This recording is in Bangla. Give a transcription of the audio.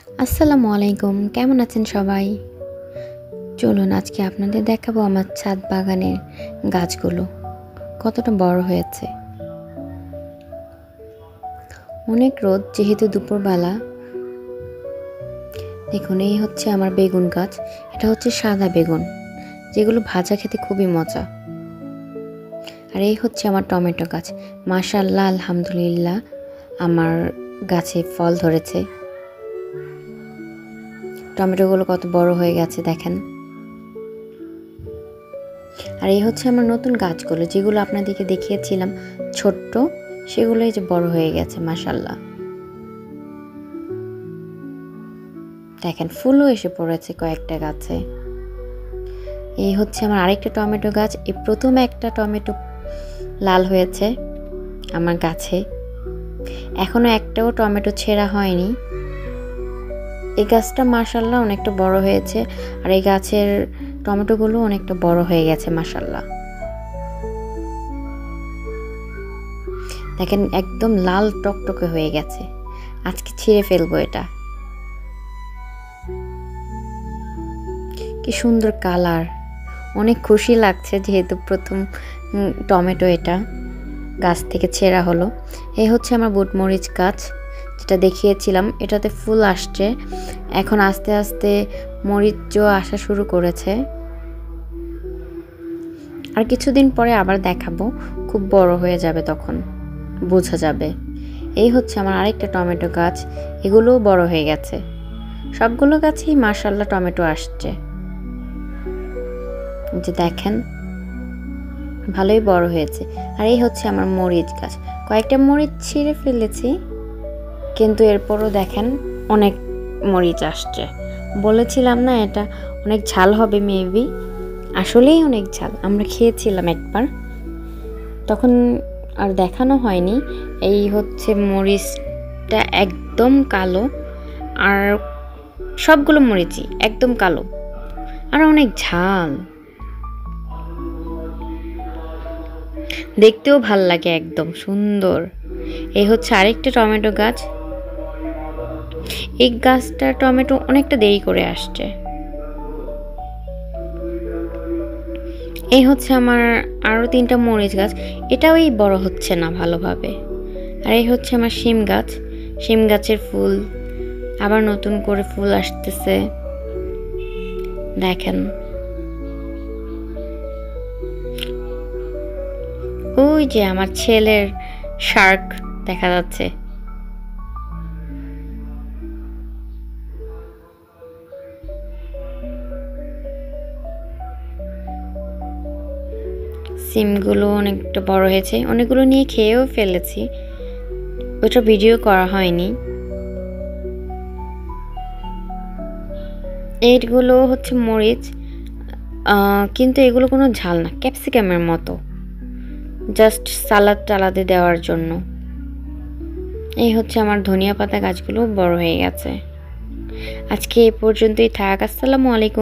আসসালামু আলাইকুম, কেমন আছেন সবাই? চলুন আজকে আপনাদের দেখাবো আমার ছাদ বাগানের গাছগুলো কতটা বড় হয়েছে। অনেক রোদ যেহেতু দুপুরবেলা। দেখুন, এই হচ্ছে আমার বেগুন গাছ। এটা হচ্ছে সাদা বেগুন, যেগুলো ভাজা খেতে খুবই মজা। আর এই হচ্ছে আমার টমেটো গাছ। মাশাআল্লাহ, আলহামদুলিল্লাহ, আমার গাছে ফল ধরেছে। টমেটোগুলো কত বড় হয়ে গেছে দেখেন। আর এই হচ্ছে আমার নতুন গাছগুলো, যেগুলো আপনাদেরকে দেখিয়েছিলাম ছোট্ট, সেগুলোই যে বড় হয়ে গেছে মাশাআল্লাহ। দেখেন, ফুলও এসে পড়েছে কয়েকটা গাছে। এই হচ্ছে আমার আরেকটা টমেটো গাছ। এই প্রথম একটা টমেটো লাল হয়েছে আমার গাছে। এখনো একটাও টমেটো ছেঁড়া হয়নি। এই গাছটা মাশাআল্লাহ অনেকটা বড় হয়েছে, আর এই গাছের টমেটোগুলো অনেকটা বড় হয়ে গেছে মাশাআল্লাহ। দেখেন, একদম লাল টকটকে হয়ে গেছে। আজকে ছিঁড়ে ফেলবো এটা। কি সুন্দর কালার, অনেক খুশি লাগছে যেহেতু প্রথম টমেটো এটা গাছ থেকে ছেঁড়া হলো। এই হচ্ছে আমার বুটমরিচ গাছ, যেটা দেখিয়েছিলাম। এটাতে ফুল আসছে এখন, আস্তে আস্তে মরিচও আসা শুরু করেছে। আর কিছুদিন পরে আবার দেখাবো, খুব বড় হয়ে যাবে, তখন বোঝা যাবে। এই হচ্ছে আমার আরেকটা টমেটো গাছ। এগুলোও বড় হয়ে গেছে। সবগুলো গাছেই মাশাআল্লাহ টমেটো আসছে। যে দেখেন, ভালোই বড় হয়েছে। আর এই হচ্ছে আমার মরিচ গাছ। কয়েকটা মরিচ ছিঁড়ে ফেলেছি, কিন্তু এরপরও দেখেন অনেক মরিচ আসছে। বলেছিলাম না এটা অনেক ঝাল হবে, মেবি আসলেই অনেক ঝাল। আমরা খেয়েছিলাম একবার, তখন আর দেখানো হয়নি। এই হচ্ছে মরিচটা একদম কালো, আর সবগুলো মরিচই একদম কালো, আর অনেক ঝাল। দেখতেও ভাল লাগে, একদম সুন্দর। এই হচ্ছে আরেকটা টমেটো গাছ। এই গাছটা টমেটো অনেকটা দেরি করে আসছে। এই হচ্ছে আমার আরো 3টা মরিচ গাছ। এটাও বড় হচ্ছে না ভালোভাবে। আর এই হচ্ছে আমার শিম গাছ। শিম গাছের ফুল আবার নতুন করে ফুল আসতেছে, দেখেন। ওই যে আমার ছেলের শার্ক দেখা যাচ্ছে। সিমগুলো অনেকটা বড় হয়েছে, অনেকগুলো নিয়ে খেয়েও ফেলেছি, ওটা ভিডিও করা হয়নি। এইগুলো হচ্ছে মরিচ, কিন্তু এগুলো কোনো ঝাল না, ক্যাপসিকামের মতো, জাস্ট সালাদ টালাদে দেওয়ার জন্য। এই হচ্ছে আমার ধনিয়া পাতা গাছগুলো বড় হয়ে গেছে। আজকে এ পর্যন্তই থাক। আসসালামু আলাইকুম।